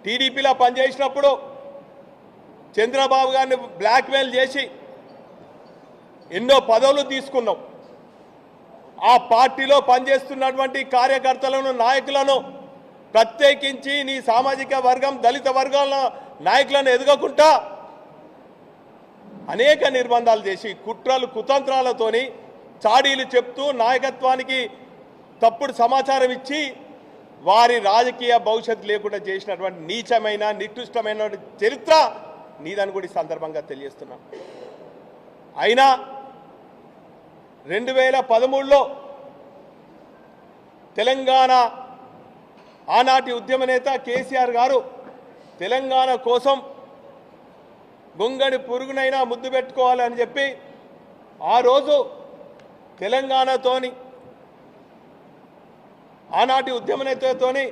టీడీపీలో పనిచేసినప్పుడు చంద్రబాబు గారిని బ్లాక్మెయిల్ చేసి ఎన్నో పదవులు తీసుకున్నాం. ఆ పార్టీలో పనిచేస్తున్నటువంటి కార్యకర్తలను నాయకులను ప్రత్యేకించి నీ సామాజిక వర్గం దళిత వర్గాల నాయకులను ఎదగకుండా అనేక నిర్బంధాలు చేసి కుట్రలు కుతంత్రాలతోని చాడీలు చెప్తూ నాయకత్వానికి తప్పుడు సమాచారం ఇచ్చి వారి రాజకీయ భవిష్యత్తు లేకుండా చేసినటువంటి నీచమైన నికృష్టమైన చరిత్ర నీదని కూడా ఈ సందర్భంగా తెలియజేస్తున్నాను. అయినా 2013లో తెలంగాణ ఆనాటి ఉద్యమ నేత కేసీఆర్ గారు తెలంగాణ కోసం గొంగడి పురుగునైనా ముద్దు పెట్టుకోవాలని చెప్పి ఆ రోజు తెలంగాణతోని ఆనాటి ఉద్యమ నేతతోని